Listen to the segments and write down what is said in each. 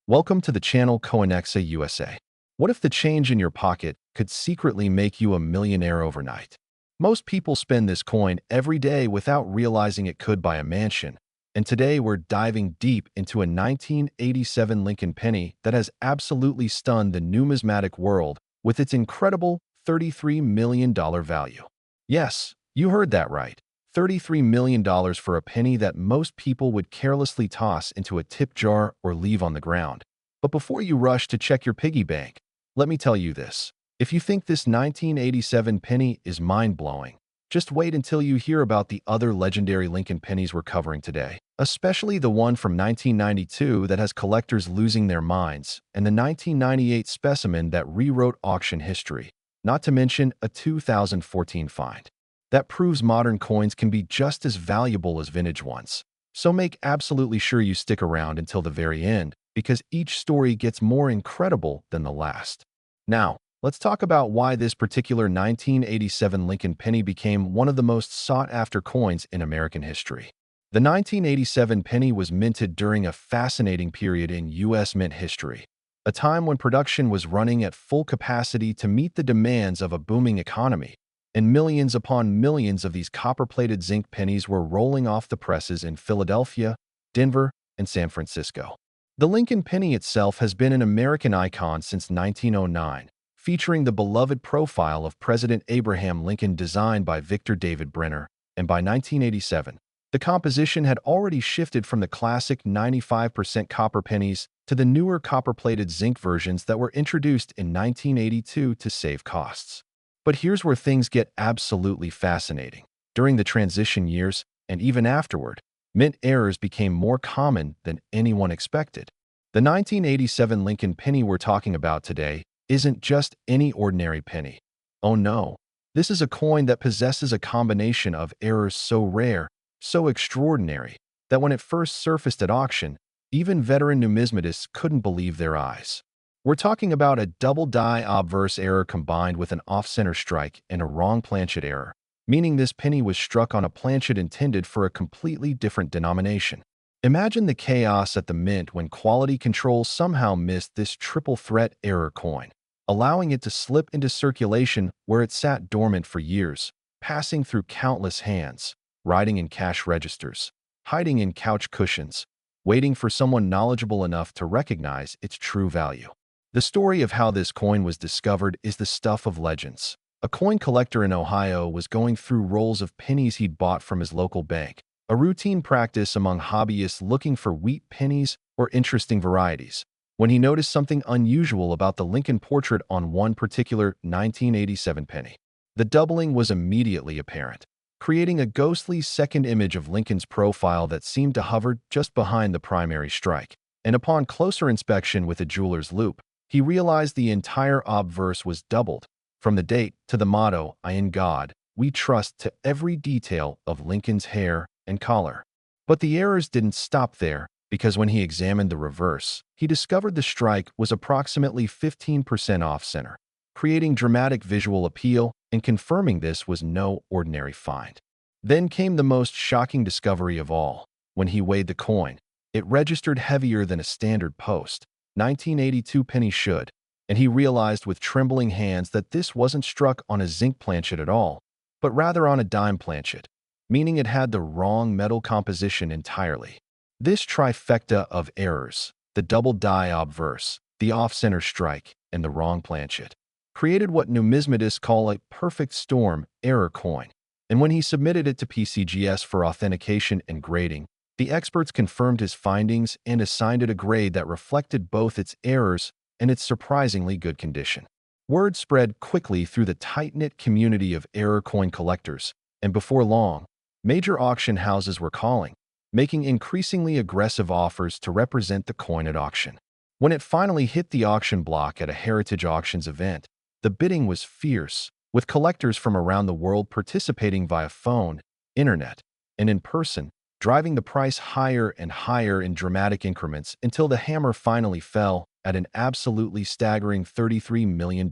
Welcome to the channel Coinexa USA. What if the change in your pocket could secretly make you a millionaire overnight? Most people spend this coin every day without realizing it could buy a mansion. And today we're diving deep into a 1987 Lincoln Penny that has absolutely stunned the numismatic world with its incredible $33 million value. Yes, you heard that right. $33 million for a penny that most people would carelessly toss into a tip jar or leave on the ground. But before you rush to check your piggy bank, let me tell you this. If you think this 1987 penny is mind-blowing, just wait until you hear about the other legendary Lincoln pennies we're covering today, especially the one from 1992 that has collectors losing their minds, and the 1998 specimen that rewrote auction history, not to mention a 2014 find that proves modern coins can be just as valuable as vintage ones. So make absolutely sure you stick around until the very end, because each story gets more incredible than the last. Now, let's talk about why this particular 1987 Lincoln penny became one of the most sought-after coins in American history. The 1987 penny was minted during a fascinating period in U.S. mint history, a time when production was running at full capacity to meet the demands of a booming economy, and millions upon millions of these copper-plated zinc pennies were rolling off the presses in Philadelphia, Denver, and San Francisco. The Lincoln penny itself has been an American icon since 1909, featuring the beloved profile of President Abraham Lincoln designed by Victor David Brenner, and by 1987, the composition had already shifted from the classic 95% copper pennies to the newer copper-plated zinc versions that were introduced in 1982 to save costs. But here's where things get absolutely fascinating. During the transition years, and even afterward, mint errors became more common than anyone expected. The 1987 Lincoln penny we're talking about today isn't just any ordinary penny. Oh no, this is a coin that possesses a combination of errors so rare, so extraordinary, that when it first surfaced at auction, even veteran numismatists couldn't believe their eyes. We're talking about a double die obverse error combined with an off-center strike and a wrong planchet error, meaning this penny was struck on a planchet intended for a completely different denomination. Imagine the chaos at the mint when quality control somehow missed this triple threat error coin, allowing it to slip into circulation where it sat dormant for years, passing through countless hands, riding in cash registers, hiding in couch cushions, waiting for someone knowledgeable enough to recognize its true value. The story of how this coin was discovered is the stuff of legends. A coin collector in Ohio was going through rolls of pennies he'd bought from his local bank, a routine practice among hobbyists looking for wheat pennies or interesting varieties, when he noticed something unusual about the Lincoln portrait on one particular 1987 penny. The doubling was immediately apparent, creating a ghostly second image of Lincoln's profile that seemed to hover just behind the primary strike. And upon closer inspection with a jeweler's loupe, he realized the entire obverse was doubled, from the date to the motto, "I in God, we trust," to every detail of Lincoln's hair and collar. But the errors didn't stop there, because when he examined the reverse, he discovered the strike was approximately 15% off-center, creating dramatic visual appeal and confirming this was no ordinary find. Then came the most shocking discovery of all. When he weighed the coin, it registered heavier than a standard post 1982 penny should, and he realized with trembling hands that this wasn't struck on a zinc planchet at all, but rather on a dime planchet, meaning it had the wrong metal composition entirely. This trifecta of errors, the double die obverse, the off-center strike, and the wrong planchet, created what numismatists call a perfect storm error coin. And when he submitted it to PCGS for authentication and grading, the experts confirmed his findings and assigned it a grade that reflected both its errors and its surprisingly good condition. Word spread quickly through the tight-knit community of error coin collectors, and before long, major auction houses were calling, making increasingly aggressive offers to represent the coin at auction. When it finally hit the auction block at a Heritage Auctions event, the bidding was fierce, with collectors from around the world participating via phone, internet, and in person, driving the price higher and higher in dramatic increments until the hammer finally fell at an absolutely staggering $33 million,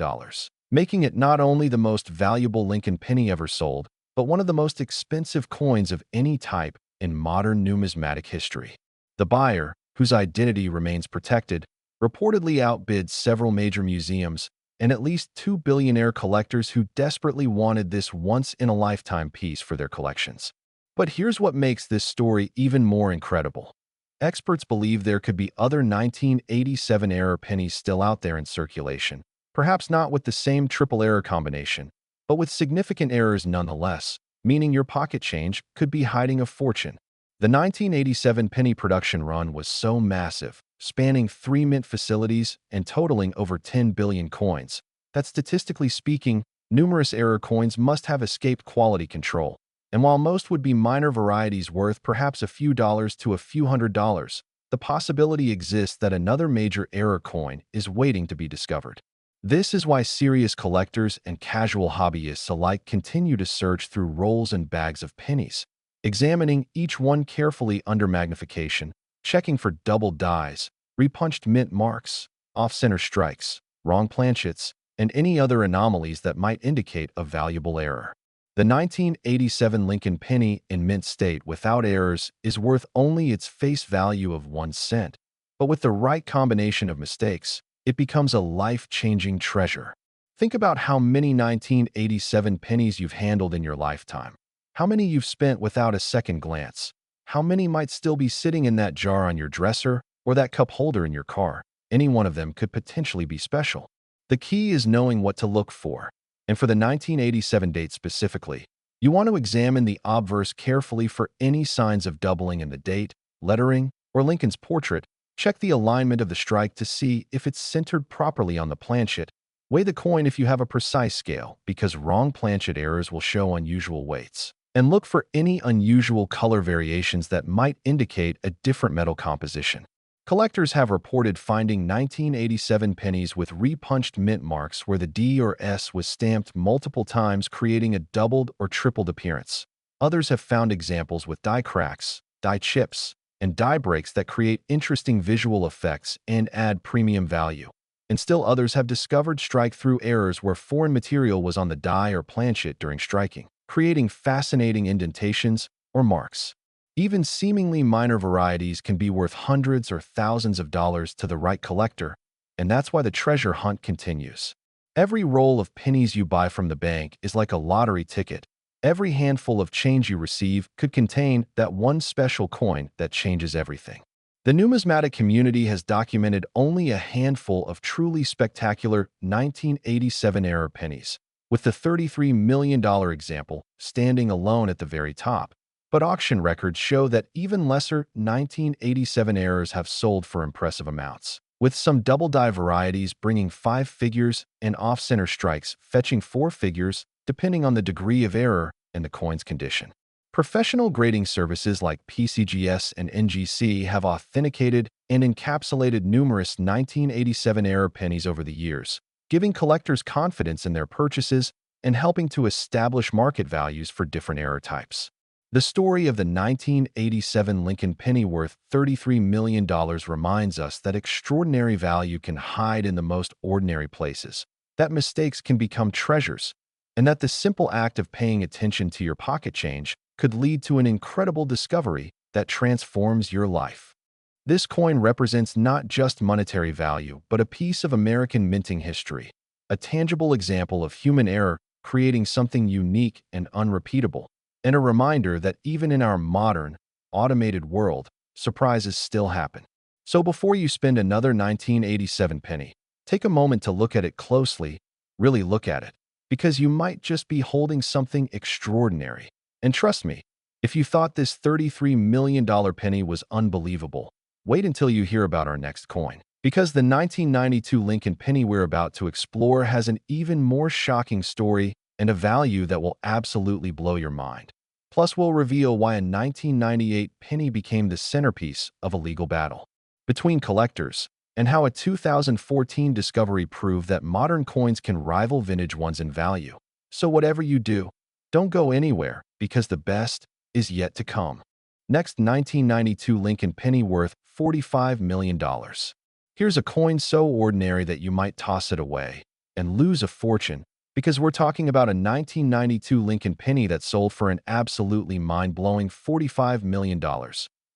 making it not only the most valuable Lincoln penny ever sold, but one of the most expensive coins of any type in modern numismatic history. The buyer, whose identity remains protected, reportedly outbid several major museums and at least two billionaire collectors who desperately wanted this once-in-a-lifetime piece for their collections. But here's what makes this story even more incredible. Experts believe there could be other 1987 error pennies still out there in circulation, perhaps not with the same triple error combination, but with significant errors nonetheless, meaning your pocket change could be hiding a fortune. The 1987 penny production run was so massive, spanning 3 mint facilities and totaling over 10 billion coins, that statistically speaking, numerous error coins must have escaped quality control. And while most would be minor varieties worth perhaps a few dollars to a few $100s, the possibility exists that another major error coin is waiting to be discovered. This is why serious collectors and casual hobbyists alike continue to search through rolls and bags of pennies, examining each one carefully under magnification, checking for double dies, repunched mint marks, off-center strikes, wrong planchets, and any other anomalies that might indicate a valuable error. The 1987 Lincoln Penny in mint state without errors is worth only its face value of 1 cent, but with the right combination of mistakes, it becomes a life-changing treasure. Think about how many 1987 pennies you've handled in your lifetime. How many you've spent without a second glance? How many might still be sitting in that jar on your dresser or that cup holder in your car? Any one of them could potentially be special. The key is knowing what to look for. And for the 1987 date specifically, you want to examine the obverse carefully for any signs of doubling in the date, lettering, or Lincoln's portrait. Check the alignment of the strike to see if it's centered properly on the planchet. Weigh the coin if you have a precise scale, because wrong planchet errors will show unusual weights. And look for any unusual color variations that might indicate a different metal composition. Collectors have reported finding 1987 pennies with repunched mint marks where the D or S was stamped multiple times, creating a doubled or tripled appearance. Others have found examples with die cracks, die chips, and die breaks that create interesting visual effects and add premium value. And still others have discovered strike-through errors where foreign material was on the die or planchet during striking, creating fascinating indentations or marks. Even seemingly minor varieties can be worth hundreds or thousands of dollars to the right collector, and that's why the treasure hunt continues. Every roll of pennies you buy from the bank is like a lottery ticket. Every handful of change you receive could contain that one special coin that changes everything. The numismatic community has documented only a handful of truly spectacular 1987 error pennies, with the $33 million example standing alone at the very top. But auction records show that even lesser 1987 errors have sold for impressive amounts, with some double-die varieties bringing 5 figures and off-center strikes fetching 4 figures, depending on the degree of error and the coin's condition. Professional grading services like PCGS and NGC have authenticated and encapsulated numerous 1987 error pennies over the years, giving collectors confidence in their purchases and helping to establish market values for different error types. The story of the 1987 Lincoln Penny worth $33 million reminds us that extraordinary value can hide in the most ordinary places, that mistakes can become treasures, and that the simple act of paying attention to your pocket change could lead to an incredible discovery that transforms your life. This coin represents not just monetary value, but a piece of American minting history, a tangible example of human error creating something unique and unrepeatable, and a reminder that even in our modern, automated world, surprises still happen. So before you spend another 1987 penny, take a moment to look at it closely, really look at it, because you might just be holding something extraordinary. And trust me, if you thought this $33 million penny was unbelievable, wait until you hear about our next coin. Because the 1992 Lincoln Penny we're about to explore has an even more shocking story and a value that will absolutely blow your mind. Plus, we'll reveal why a 1998 penny became the centerpiece of a legal battle between collectors, and how a 2014 discovery proved that modern coins can rival vintage ones in value. So whatever you do, don't go anywhere, because the best is yet to come. Next, 1992 Lincoln Penny worth $45 million. Here's a coin so ordinary that you might toss it away and lose a fortune, because we're talking about a 1992 Lincoln Penny that sold for an absolutely mind-blowing $45 million.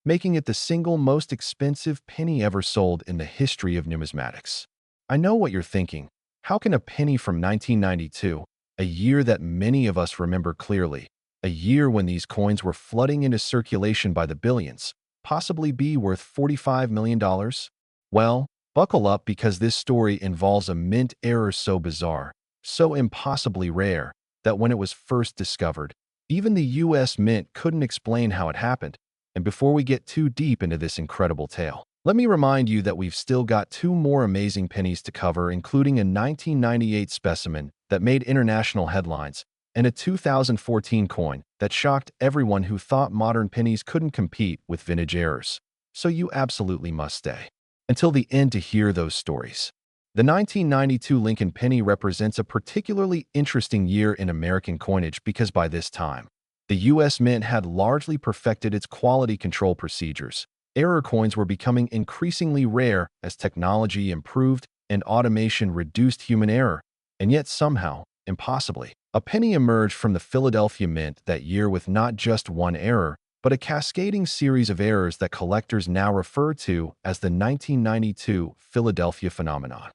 making it the single most expensive penny ever sold in the history of numismatics. I know what you're thinking. How can a penny from 1992, a year that many of us remember clearly, a year when these coins were flooding into circulation by the billions, possibly be worth $45 million? Well, buckle up because this story involves a mint error so bizarre, so impossibly rare, that when it was first discovered, even the US Mint couldn't explain how it happened. And before we get too deep into this incredible tale, let me remind you that we've still got two more amazing pennies to cover, including a 1998 specimen that made international headlines and a 2014 coin that shocked everyone who thought modern pennies couldn't compete with vintage errors. So you absolutely must stay until the end to hear those stories. The 1992 Lincoln Penny represents a particularly interesting year in American coinage because by this time, the U.S. Mint had largely perfected its quality control procedures. Error coins were becoming increasingly rare as technology improved and automation reduced human error. And yet somehow, impossibly, a penny emerged from the Philadelphia Mint that year with not just one error, but a cascading series of errors that collectors now refer to as the 1992 Philadelphia phenomenon.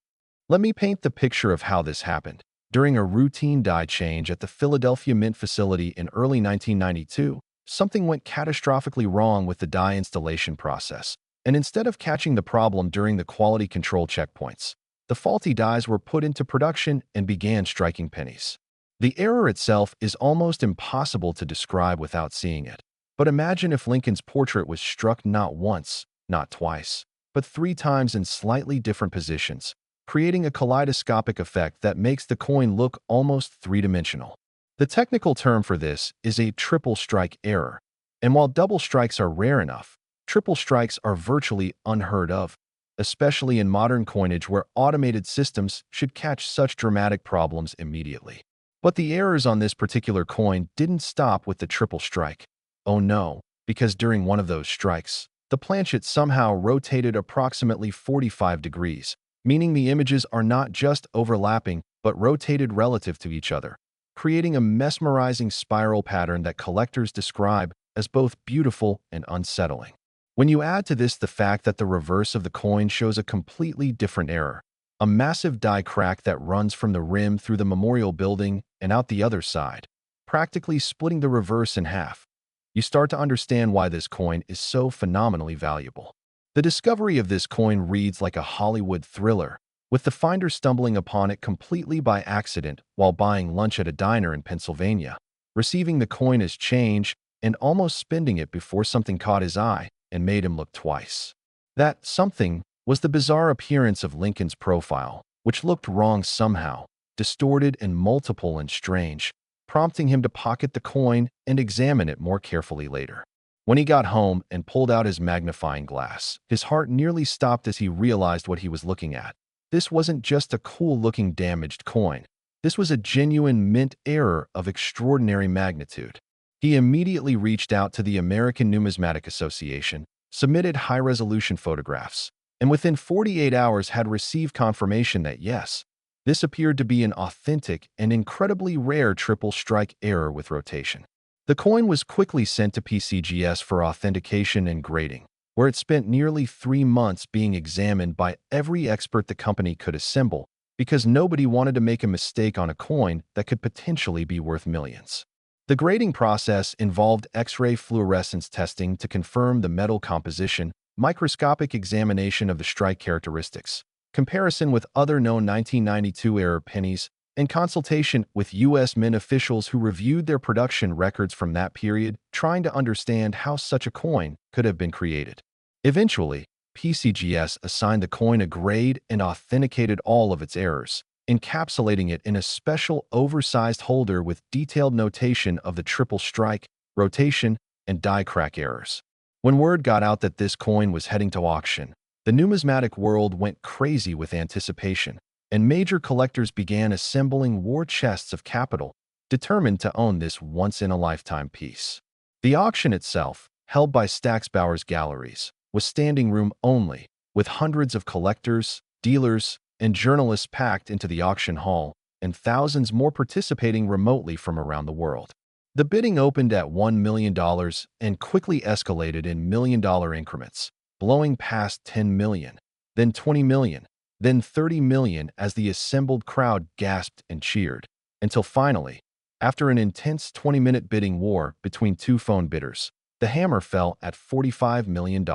Let me paint the picture of how this happened. During a routine die change at the Philadelphia Mint facility in early 1992, something went catastrophically wrong with the die installation process, and instead of catching the problem during the quality control checkpoints, the faulty dies were put into production and began striking pennies. The error itself is almost impossible to describe without seeing it. But imagine if Lincoln's portrait was struck not once, not twice, but 3 times in slightly different positions, creating a kaleidoscopic effect that makes the coin look almost three-dimensional. The technical term for this is a triple strike error. And while double strikes are rare enough, triple strikes are virtually unheard of, especially in modern coinage where automated systems should catch such dramatic problems immediately. But the errors on this particular coin didn't stop with the triple strike. Oh no, because during one of those strikes, the planchet somehow rotated approximately 45 degrees, meaning the images are not just overlapping, but rotated relative to each other, creating a mesmerizing spiral pattern that collectors describe as both beautiful and unsettling. When you add to this the fact that the reverse of the coin shows a completely different error, a massive die crack that runs from the rim through the memorial building and out the other side, practically splitting the reverse in half, you start to understand why this coin is so phenomenally valuable. The discovery of this coin reads like a Hollywood thriller, with the finder stumbling upon it completely by accident while buying lunch at a diner in Pennsylvania, receiving the coin as change and almost spending it before something caught his eye and made him look twice. That something was the bizarre appearance of Lincoln's profile, which looked wrong somehow, distorted and multiple and strange, prompting him to pocket the coin and examine it more carefully later. When he got home and pulled out his magnifying glass, his heart nearly stopped as he realized what he was looking at. This wasn't just a cool-looking damaged coin. This was a genuine mint error of extraordinary magnitude. He immediately reached out to the American Numismatic Association, submitted high-resolution photographs, and within 48 hours had received confirmation that yes, this appeared to be an authentic and incredibly rare triple strike error with rotation. The coin was quickly sent to PCGS for authentication and grading, where it spent nearly 3 months being examined by every expert the company could assemble because nobody wanted to make a mistake on a coin that could potentially be worth millions. The grading process involved X-ray fluorescence testing to confirm the metal composition, microscopic examination of the strike characteristics, comparison with other known 1992 error pennies, and consultation with U.S. Mint officials who reviewed their production records from that period, trying to understand how such a coin could have been created. Eventually, PCGS assigned the coin a grade and authenticated all of its errors, encapsulating it in a special oversized holder with detailed notation of the triple strike, rotation, and die crack errors. When word got out that this coin was heading to auction, the numismatic world went crazy with anticipation, and major collectors began assembling war chests of capital, determined to own this once-in-a-lifetime piece. The auction itself, held by Stacksbauer's Galleries, was standing room only, with hundreds of collectors, dealers, and journalists packed into the auction hall, and thousands more participating remotely from around the world. The bidding opened at $1 million and quickly escalated in million-dollar increments, blowing past 10 million, then 20 million, then 30 million as the assembled crowd gasped and cheered, until finally, after an intense 20-minute bidding war between two phone bidders, the hammer fell at $45 million,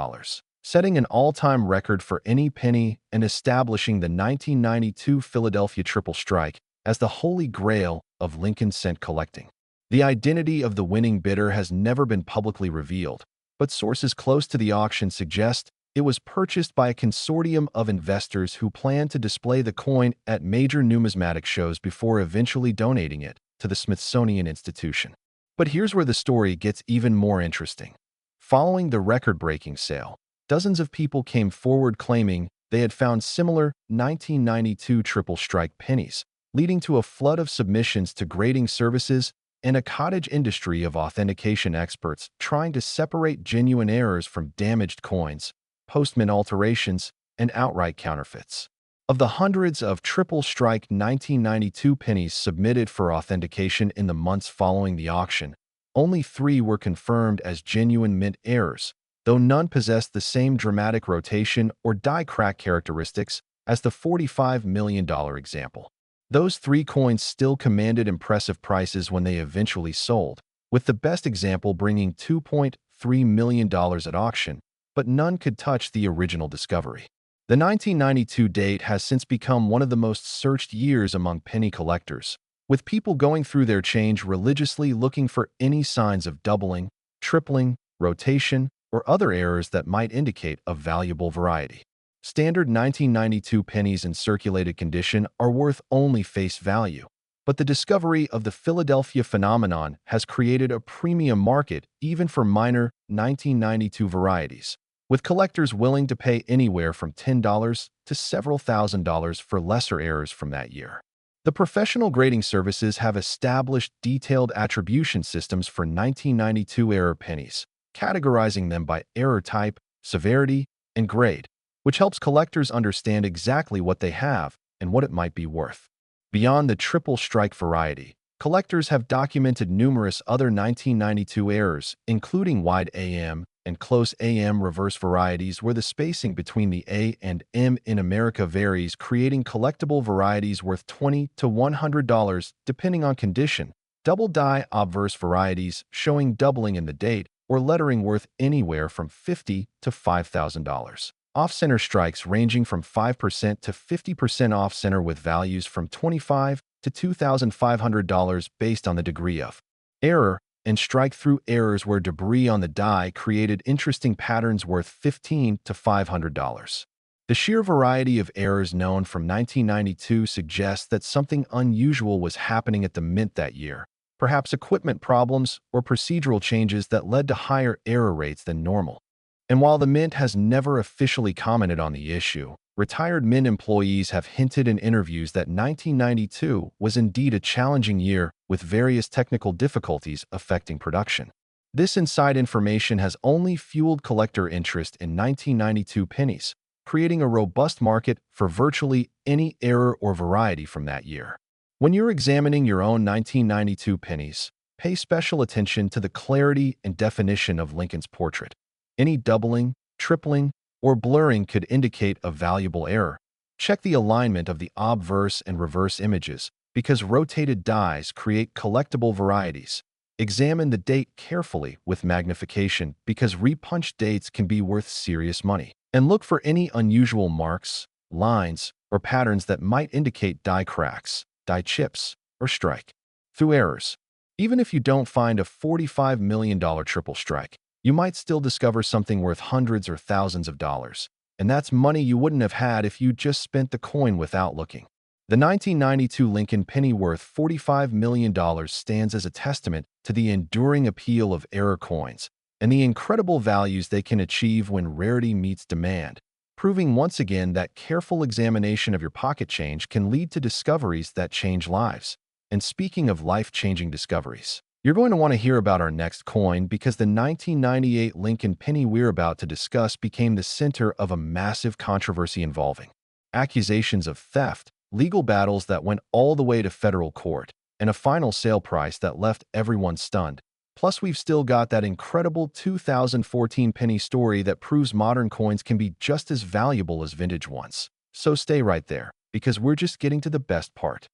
setting an all-time record for any penny and establishing the 1992 Philadelphia triple strike as the holy grail of Lincoln cent collecting. The identity of the winning bidder has never been publicly revealed, but sources close to the auction suggest it was purchased by a consortium of investors who planned to display the coin at major numismatic shows before eventually donating it to the Smithsonian Institution. But here's where the story gets even more interesting. Following the record-breaking sale, dozens of people came forward claiming they had found similar 1992 triple strike pennies, leading to a flood of submissions to grading services and a cottage industry of authentication experts trying to separate genuine errors from damaged coins, post-mint alterations, and outright counterfeits. Of the hundreds of triple strike 1992 pennies submitted for authentication in the months following the auction, only 3 were confirmed as genuine mint errors, though none possessed the same dramatic rotation or die crack characteristics as the $45 million example. Those 3 coins still commanded impressive prices when they eventually sold, with the best example bringing $2.3 million at auction, but none could touch the original discovery. The 1992 date has since become one of the most searched years among penny collectors, with people going through their change religiously looking for any signs of doubling, tripling, rotation, or other errors that might indicate a valuable variety. Standard 1992 pennies in circulated condition are worth only face value, but the discovery of the Philadelphia phenomenon has created a premium market even for minor 1992 varieties, with collectors willing to pay anywhere from $10 to several $1,000s for lesser errors from that year. The professional grading services have established detailed attribution systems for 1992 error pennies, categorizing them by error type, severity, and grade, which helps collectors understand exactly what they have and what it might be worth. Beyond the triple strike variety, collectors have documented numerous other 1992 errors, including wide AM and close AM reverse varieties where the spacing between the A and M in America varies, creating collectible varieties worth $20 to $100 depending on condition, double die obverse varieties showing doubling in the date, or lettering worth anywhere from $50 to $5,000. Off-center strikes ranging from 5% to 50% off-center with values from $25 to $2,500 based on the degree of error, and strike-through errors where debris on the die created interesting patterns worth $15 to $500. The sheer variety of errors known from 1992 suggests that something unusual was happening at the mint that year, perhaps equipment problems or procedural changes that led to higher error rates than normal. And while the Mint has never officially commented on the issue, retired Mint employees have hinted in interviews that 1992 was indeed a challenging year with various technical difficulties affecting production. This inside information has only fueled collector interest in 1992 pennies, creating a robust market for virtually any error or variety from that year. When you're examining your own 1992 pennies, pay special attention to the clarity and definition of Lincoln's portrait. Any doubling, tripling, or blurring could indicate a valuable error. Check the alignment of the obverse and reverse images, because rotated dies create collectible varieties. Examine the date carefully with magnification, because repunched dates can be worth serious money. And look for any unusual marks, lines, or patterns that might indicate die cracks, die chips, or strike-through errors. Even if you don't find a $45 million triple strike, you might still discover something worth hundreds or thousands of dollars, and that's money you wouldn't have had if you just spent the coin without looking. The 1992 Lincoln penny worth $45 million stands as a testament to the enduring appeal of error coins and the incredible values they can achieve when rarity meets demand, proving once again that careful examination of your pocket change can lead to discoveries that change lives. And speaking of life-changing discoveries, you're going to want to hear about our next coin because the 1998 Lincoln penny we're about to discuss became the center of a massive controversy involving accusations of theft, legal battles that went all the way to federal court, and a final sale price that left everyone stunned. Plus, we've still got that incredible 2014 penny story that proves modern coins can be just as valuable as vintage ones. So stay right there, because we're just getting to the best part.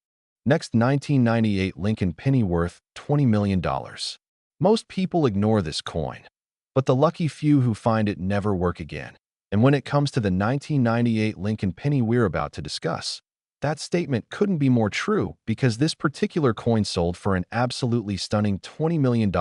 Next, 1998 Lincoln Penny worth $20 million. Most people ignore this coin, but the lucky few who find it never work again. And when it comes to the 1998 Lincoln Penny we're about to discuss, that statement couldn't be more true, because this particular coin sold for an absolutely stunning $20 million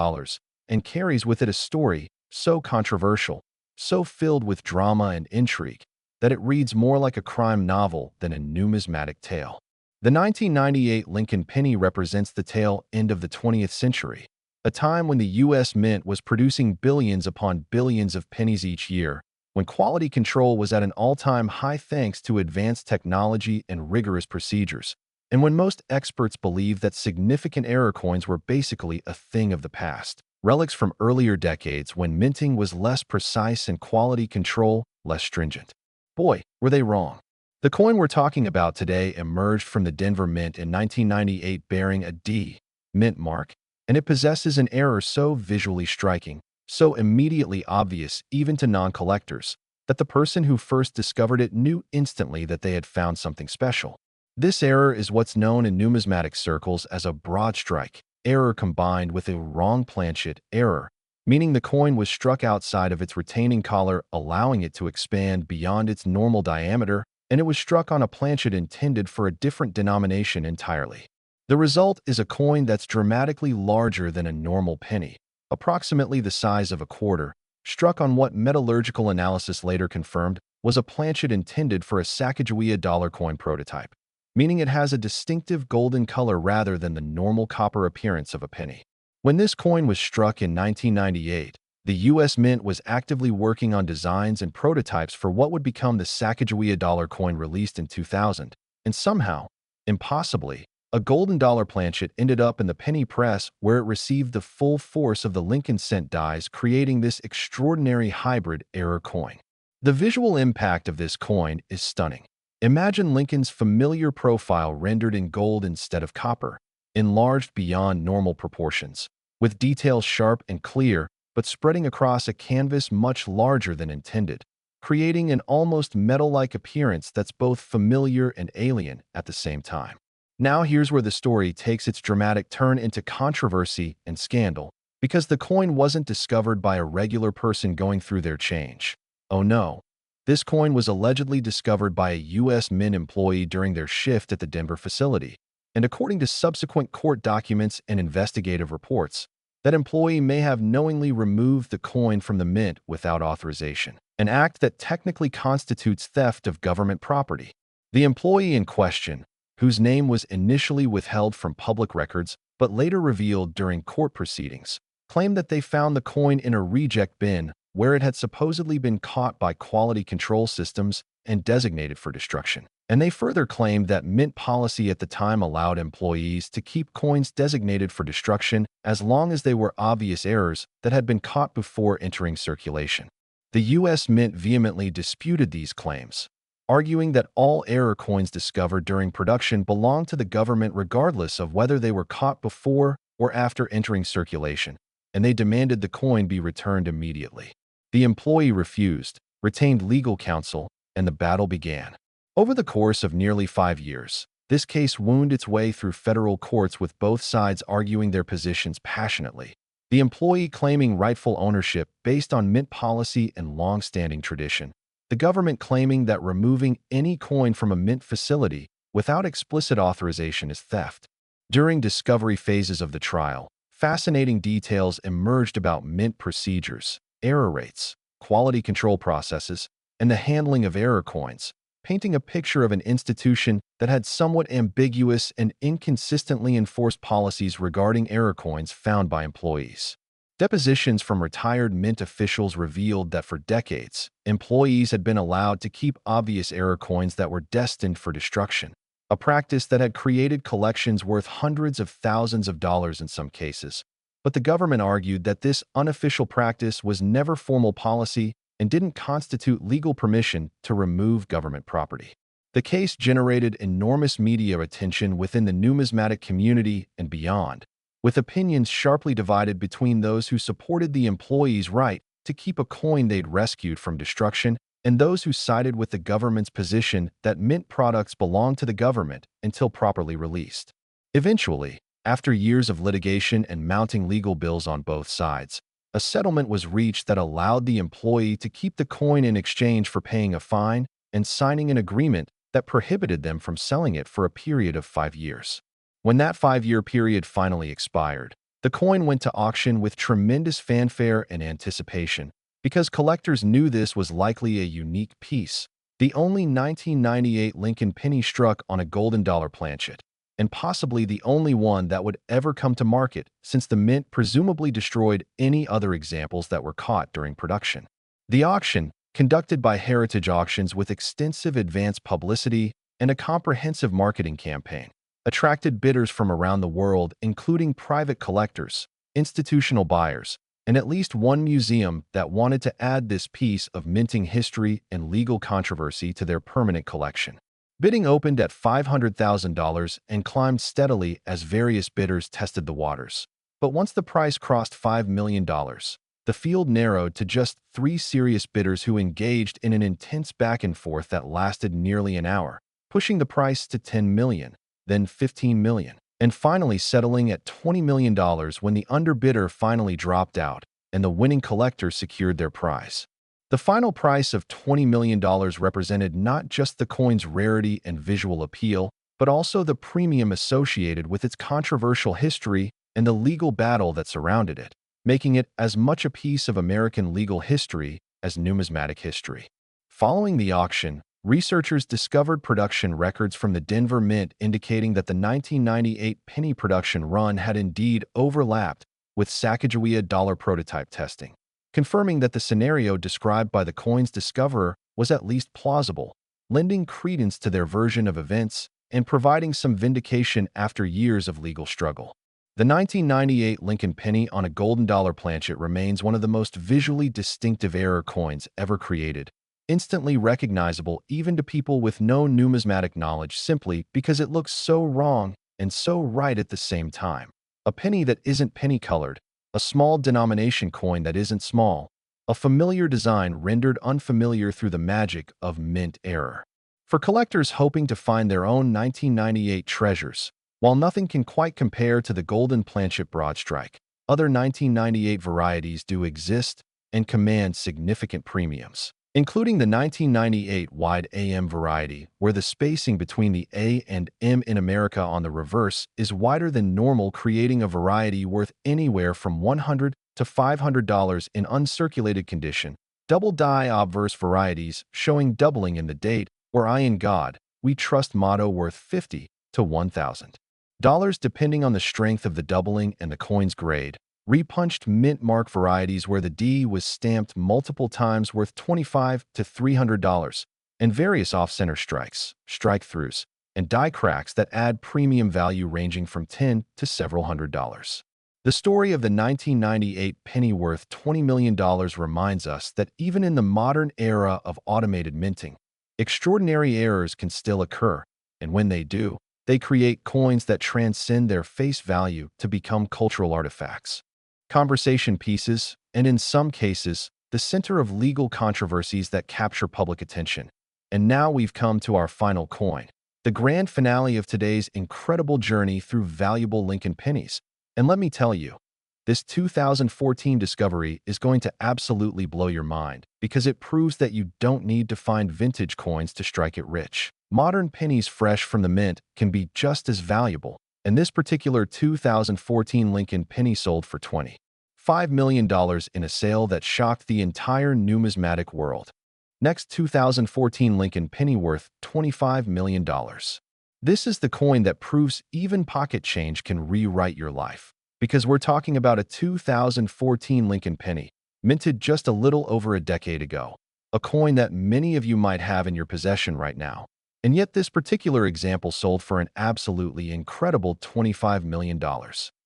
and carries with it a story so controversial, so filled with drama and intrigue, that it reads more like a crime novel than a numismatic tale. The 1998 Lincoln Penny represents the tail end of the 20th century, a time when the U.S. Mint was producing billions upon billions of pennies each year, when quality control was at an all-time high thanks to advanced technology and rigorous procedures, and when most experts believed that significant error coins were basically a thing of the past, relics from earlier decades when minting was less precise and quality control less stringent. Boy, were they wrong. The coin we're talking about today emerged from the Denver Mint in 1998 bearing a D mint mark, and it possesses an error so visually striking, so immediately obvious even to non-collectors, that the person who first discovered it knew instantly that they had found something special. This error is what's known in numismatic circles as a broad strike error combined with a wrong planchet error, meaning the coin was struck outside of its retaining collar, allowing it to expand beyond its normal diameter, and it was struck on a planchet intended for a different denomination entirely. The result is a coin that's dramatically larger than a normal penny, approximately the size of a quarter, struck on what metallurgical analysis later confirmed was a planchet intended for a Sacagawea dollar coin prototype, meaning it has a distinctive golden color rather than the normal copper appearance of a penny. When this coin was struck in 1998, the U.S. Mint was actively working on designs and prototypes for what would become the Sacagawea dollar coin released in 2000, and somehow, impossibly, a golden dollar planchet ended up in the penny press where it received the full force of the Lincoln cent dies, creating this extraordinary hybrid error coin. The visual impact of this coin is stunning. Imagine Lincoln's familiar profile rendered in gold instead of copper, enlarged beyond normal proportions, with details sharp and clear, but spreading across a canvas much larger than intended, creating an almost metal-like appearance that's both familiar and alien at the same time. Now here's where the story takes its dramatic turn into controversy and scandal, because the coin wasn't discovered by a regular person going through their change. Oh no. This coin was allegedly discovered by a U.S. Mint employee during their shift at the Denver facility, and according to subsequent court documents and investigative reports, that employee may have knowingly removed the coin from the mint without authorization, an act that technically constitutes theft of government property. The employee in question, whose name was initially withheld from public records but later revealed during court proceedings, claimed that they found the coin in a reject bin where it had supposedly been caught by quality control systems and designated for destruction. And they further claimed that mint policy at the time allowed employees to keep coins designated for destruction as long as they were obvious errors that had been caught before entering circulation. The U.S. Mint vehemently disputed these claims, arguing that all error coins discovered during production belonged to the government regardless of whether they were caught before or after entering circulation, and they demanded the coin be returned immediately. The employee refused, retained legal counsel, and the battle began. Over the course of nearly 5 years, this case wound its way through federal courts with both sides arguing their positions passionately. The employee claiming rightful ownership based on mint policy and long-standing tradition, the government claiming that removing any coin from a mint facility without explicit authorization is theft. During discovery phases of the trial, fascinating details emerged about mint procedures, error rates, quality control processes, and the handling of error coins, painting a picture of an institution that had somewhat ambiguous and inconsistently enforced policies regarding error coins found by employees. Depositions from retired mint officials revealed that for decades, employees had been allowed to keep obvious error coins that were destined for destruction, a practice that had created collections worth hundreds of thousands of dollars in some cases. But the government argued that this unofficial practice was never formal policy and didn't constitute legal permission to remove government property. The case generated enormous media attention within the numismatic community and beyond, with opinions sharply divided between those who supported the employee's right to keep a coin they'd rescued from destruction and those who sided with the government's position that mint products belonged to the government until properly released. Eventually, after years of litigation and mounting legal bills on both sides, a settlement was reached that allowed the employee to keep the coin in exchange for paying a fine and signing an agreement that prohibited them from selling it for a period of 5 years. When that 5-year period finally expired, the coin went to auction with tremendous fanfare and anticipation because collectors knew this was likely a unique piece, the only 1998 Lincoln penny struck on a golden dollar planchet, and possibly the only one that would ever come to market since the mint presumably destroyed any other examples that were caught during production. The auction, conducted by Heritage Auctions with extensive advance publicity and a comprehensive marketing campaign, attracted bidders from around the world, including private collectors, institutional buyers, and at least one museum that wanted to add this piece of minting history and legal controversy to their permanent collection. Bidding opened at $500,000 and climbed steadily as various bidders tested the waters. But once the price crossed $5 million, the field narrowed to just 3 serious bidders who engaged in an intense back and forth that lasted nearly an hour, pushing the price to $10 million, then $15 million, and finally settling at $20 million when the underbidder finally dropped out and the winning collector secured their prize. The final price of $20 million represented not just the coin's rarity and visual appeal, but also the premium associated with its controversial history and the legal battle that surrounded it, making it as much a piece of American legal history as numismatic history. Following the auction, researchers discovered production records from the Denver Mint indicating that the 1998 penny production run had indeed overlapped with Sacagawea dollar prototype testing, confirming that the scenario described by the coin's discoverer was at least plausible, lending credence to their version of events and providing some vindication after years of legal struggle. The 1998 Lincoln penny on a golden dollar planchet remains one of the most visually distinctive error coins ever created, instantly recognizable even to people with no numismatic knowledge simply because it looks so wrong and so right at the same time. A penny that isn't penny-colored, a small denomination coin that isn't small, a familiar design rendered unfamiliar through the magic of mint error. For collectors hoping to find their own 1998 treasures, while nothing can quite compare to the golden planchet broadstrike, other 1998 varieties do exist and command significant premiums, including the 1998 wide AM variety, where the spacing between the A and M in America on the reverse is wider than normal, creating a variety worth anywhere from $100 to $500 in uncirculated condition. Double die obverse varieties showing doubling in the date, or I in God, we trust motto worth $50 to $1,000 depending on the strength of the doubling and the coin's grade. Repunched mint mark varieties where the D was stamped multiple times worth $25 to $300, and various off-center strikes, strike-throughs, and die cracks that add premium value ranging from $10 to several $100s. The story of the 1998 penny worth $20 million reminds us that even in the modern era of automated minting, extraordinary errors can still occur, and when they do, they create coins that transcend their face value to become cultural artifacts, conversation pieces, and in some cases, the center of legal controversies that capture public attention. And now we've come to our final coin, the grand finale of today's incredible journey through valuable Lincoln pennies. And let me tell you, this 2014 discovery is going to absolutely blow your mind because it proves that you don't need to find vintage coins to strike it rich. Modern pennies fresh from the mint can be just as valuable, and this particular 2014 Lincoln penny sold for $25 million in a sale that shocked the entire numismatic world. Next 2014 Lincoln penny worth $25 million. This is the coin that proves even pocket change can rewrite your life, because we're talking about a 2014 Lincoln penny, minted just a little over a decade ago, a coin that many of you might have in your possession right now. And yet this particular example sold for an absolutely incredible $25 million,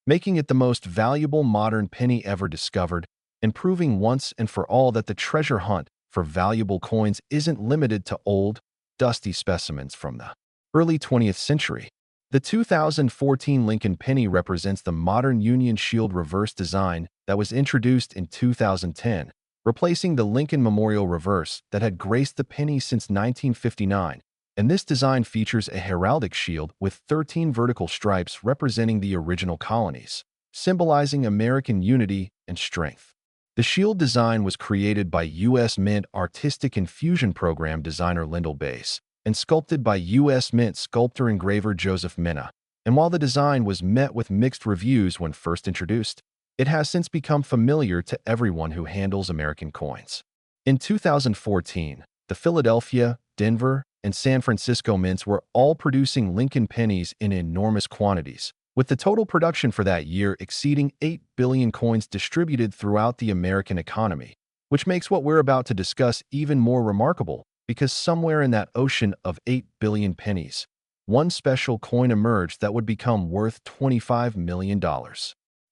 making it the most valuable modern penny ever discovered and proving once and for all that the treasure hunt for valuable coins isn't limited to old dusty specimens from the early 20th century. The 2014 Lincoln Penny represents the modern Union Shield reverse design that was introduced in 2010, replacing the Lincoln Memorial reverse that had graced the penny since 1959. And this design features a heraldic shield with 13 vertical stripes representing the original colonies, symbolizing American unity and strength. The shield design was created by U.S. Mint Artistic Infusion Program designer Lyndall Bass and sculpted by U.S. Mint sculptor-engraver Joseph Minna. And while the design was met with mixed reviews when first introduced, it has since become familiar to everyone who handles American coins. In 2014, the Philadelphia, Denver, and San Francisco mints were all producing Lincoln pennies in enormous quantities, with the total production for that year exceeding 8 billion coins distributed throughout the American economy, which makes what we're about to discuss even more remarkable because somewhere in that ocean of 8 billion pennies, one special coin emerged that would become worth $25 million.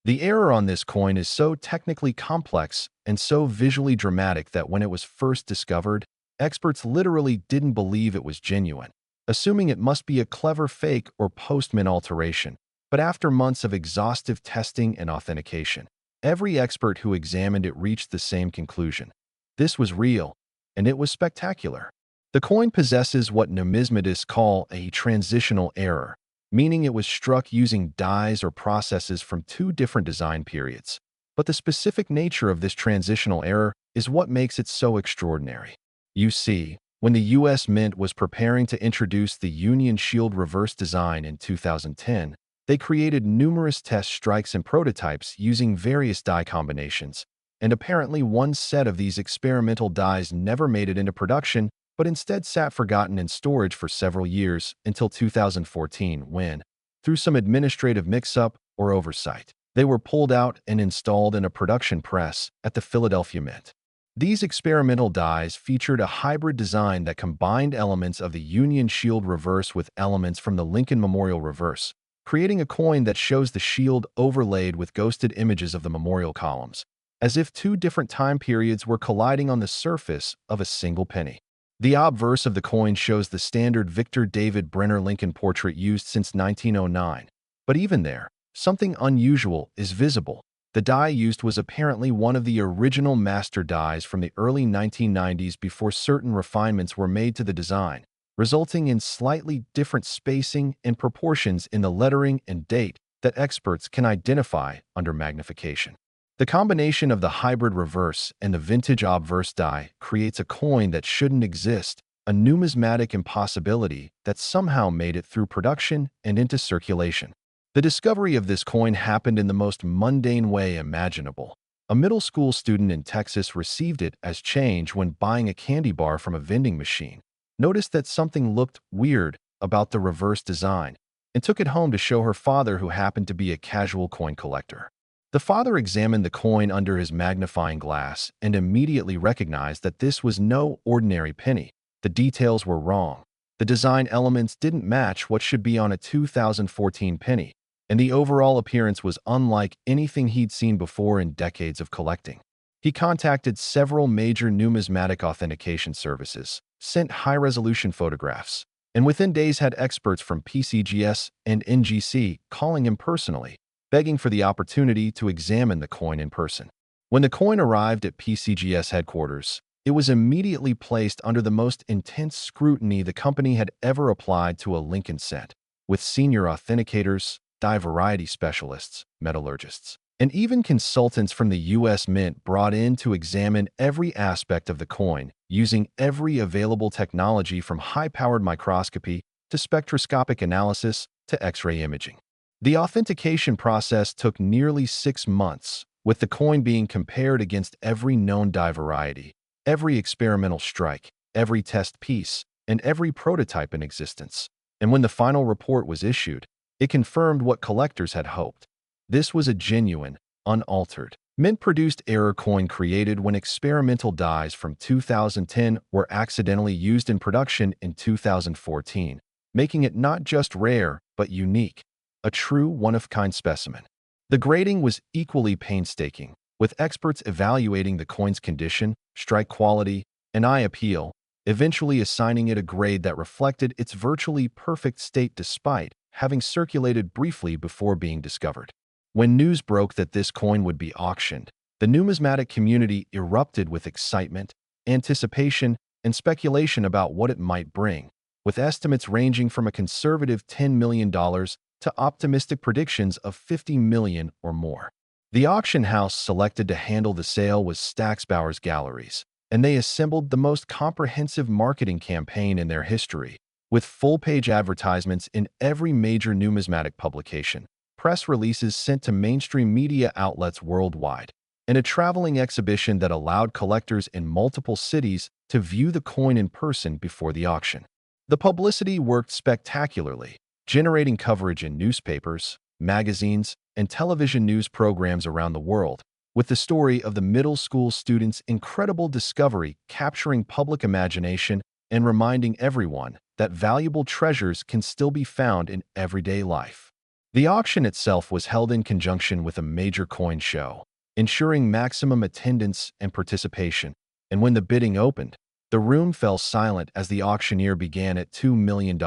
The error on this coin is so technically complex and so visually dramatic that when it was first discovered, experts literally didn't believe it was genuine, assuming it must be a clever fake or post-mint alteration. But after months of exhaustive testing and authentication, every expert who examined it reached the same conclusion. This was real, and it was spectacular. The coin possesses what numismatists call a transitional error, meaning it was struck using dies or processes from two different design periods. But the specific nature of this transitional error is what makes it so extraordinary. You see, when the U.S. Mint was preparing to introduce the Union Shield reverse design in 2010, they created numerous test strikes and prototypes using various die combinations, and apparently one set of these experimental dies never made it into production, but instead sat forgotten in storage for several years until 2014 when, through some administrative mix-up or oversight, they were pulled out and installed in a production press at the Philadelphia Mint. These experimental dies featured a hybrid design that combined elements of the Union Shield reverse with elements from the Lincoln Memorial reverse, creating a coin that shows the shield overlaid with ghosted images of the memorial columns, as if two different time periods were colliding on the surface of a single penny. The obverse of the coin shows the standard Victor David Brenner Lincoln portrait used since 1909. But even there, something unusual is visible. The die used was apparently one of the original master dies from the early 1990s before certain refinements were made to the design, resulting in slightly different spacing and proportions in the lettering and date that experts can identify under magnification. The combination of the hybrid reverse and the vintage obverse die creates a coin that shouldn't exist, a numismatic impossibility that somehow made it through production and into circulation. The discovery of this coin happened in the most mundane way imaginable. A middle school student in Texas received it as change when buying a candy bar from a vending machine, noticed that something looked weird about the reverse design, and took it home to show her father, who happened to be a casual coin collector. The father examined the coin under his magnifying glass and immediately recognized that this was no ordinary penny. The details were wrong. The design elements didn't match what should be on a 2014 penny, and the overall appearance was unlike anything he'd seen before in decades of collecting. He contacted several major numismatic authentication services, sent high-resolution photographs, and within days had experts from PCGS and NGC calling him personally, begging for the opportunity to examine the coin in person. When the coin arrived at PCGS headquarters, it was immediately placed under the most intense scrutiny the company had ever applied to a Lincoln set, with senior authenticators, die variety specialists, metallurgists, and even consultants from the U.S. Mint brought in to examine every aspect of the coin, using every available technology from high-powered microscopy to spectroscopic analysis to X-ray imaging. The authentication process took nearly 6 months, with the coin being compared against every known die variety, every experimental strike, every test piece, and every prototype in existence. And when the final report was issued, it confirmed what collectors had hoped. This was a genuine, unaltered, mint-produced error coin created when experimental dies from 2010 were accidentally used in production in 2014, making it not just rare but unique. A true one-of-kind specimen. The grading was equally painstaking, with experts evaluating the coin's condition, strike quality, and eye appeal, eventually assigning it a grade that reflected its virtually perfect state despite having circulated briefly before being discovered. When news broke that this coin would be auctioned, the numismatic community erupted with excitement, anticipation, and speculation about what it might bring, with estimates ranging from a conservative $10 million to optimistic predictions of $50 million or more. The auction house selected to handle the sale was Stacksbauer's Galleries, and they assembled the most comprehensive marketing campaign in their history, with full-page advertisements in every major numismatic publication, press releases sent to mainstream media outlets worldwide, and a traveling exhibition that allowed collectors in multiple cities to view the coin in person before the auction. The publicity worked spectacularly, generating coverage in newspapers, magazines, and television news programs around the world, with the story of the middle school student's incredible discovery capturing public imagination and reminding everyone that valuable treasures can still be found in everyday life. The auction itself was held in conjunction with a major coin show, ensuring maximum attendance and participation, and when the bidding opened, the room fell silent as the auctioneer began at $2 million,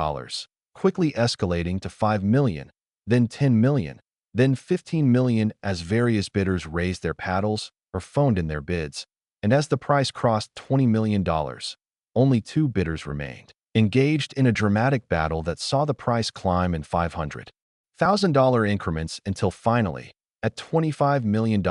quickly escalating to $5 million, then $10 million, then $15 million as various bidders raised their paddles or phoned in their bids, and as the price crossed $20 million, only 2 bidders remained, engaged in a dramatic battle that saw the price climb in $500,000 increments until finally, at $25 million,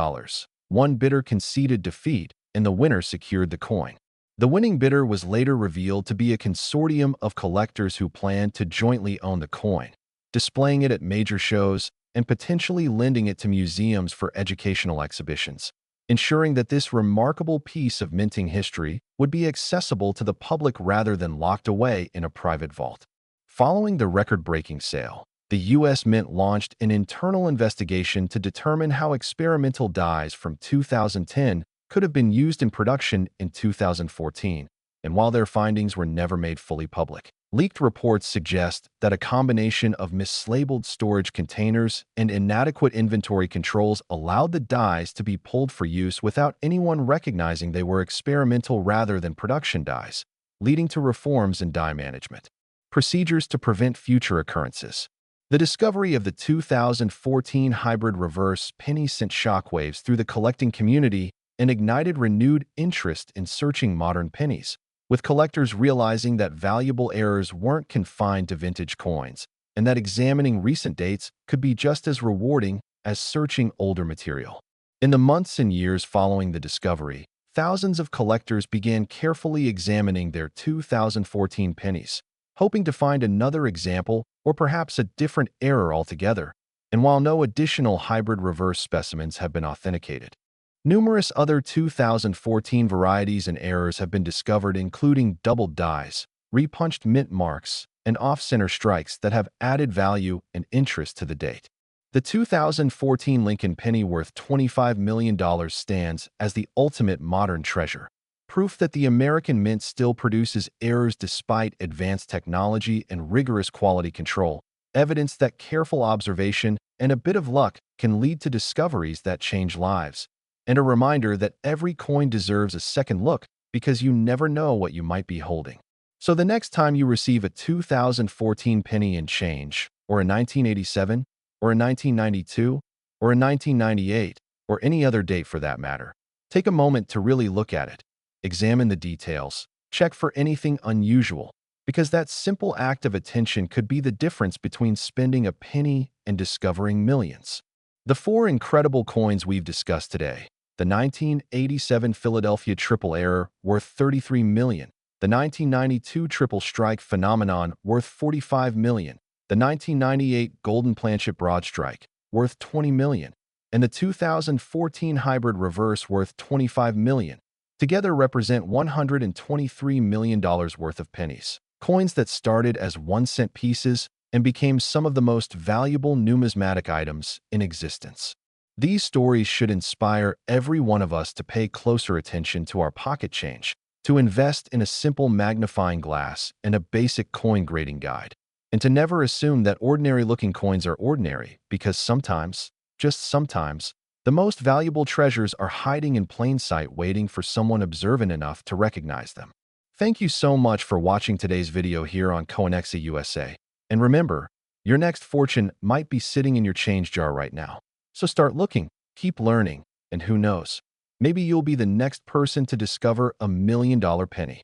one bidder conceded defeat and the winner secured the coin. The winning bidder was later revealed to be a consortium of collectors who planned to jointly own the coin, displaying it at major shows and potentially lending it to museums for educational exhibitions, ensuring that this remarkable piece of minting history would be accessible to the public rather than locked away in a private vault. Following the record-breaking sale, the U.S. Mint launched an internal investigation to determine how experimental dies from 2010 could have been used in production in 2014, and while their findings were never made fully public, leaked reports suggest that a combination of mislabeled storage containers and inadequate inventory controls allowed the dies to be pulled for use without anyone recognizing they were experimental rather than production dies, leading to reforms in die management procedures to prevent future occurrences. The discovery of the 2014 hybrid reverse penny sent shockwaves through the collecting community and ignited renewed interest in searching modern pennies, with collectors realizing that valuable errors weren't confined to vintage coins and that examining recent dates could be just as rewarding as searching older material. In the months and years following the discovery, thousands of collectors began carefully examining their 2014 pennies, hoping to find another example or perhaps a different error altogether, and while no additional hybrid reverse specimens have been authenticated, numerous other 2014 varieties and errors have been discovered, including doubled dies, repunched mint marks, and off-center strikes that have added value and interest to the date. The 2014 Lincoln penny worth $25 million stands as the ultimate modern treasure, proof that the American Mint still produces errors despite advanced technology and rigorous quality control, evidence that careful observation and a bit of luck can lead to discoveries that change lives, and a reminder that every coin deserves a second look because you never know what you might be holding. So the next time you receive a 2014 penny and change, or a 1987, or a 1992, or a 1998, or any other date for that matter, take a moment to really look at it. Examine the details, check for anything unusual, because that simple act of attention could be the difference between spending a penny and discovering millions. The 4 incredible coins we've discussed today: the 1987 Philadelphia Triple Error, worth $33 million, the 1992 Triple Strike Phenomenon, worth $45 million, the 1998 Golden Planchet Broad Strike, worth $20 million, and the 2014 Hybrid Reverse, worth $25 million, together represent $123 million worth of pennies, coins that started as 1-cent pieces and became some of the most valuable numismatic items in existence. These stories should inspire every one of us to pay closer attention to our pocket change, to invest in a simple magnifying glass and a basic coin grading guide, and to never assume that ordinary-looking coins are ordinary, because sometimes, just sometimes, the most valuable treasures are hiding in plain sight waiting for someone observant enough to recognize them. Thank you so much for watching today's video here on Coinexa USA. And remember, your next fortune might be sitting in your change jar right now. So start looking, keep learning, and who knows, maybe you'll be the next person to discover $1 million penny.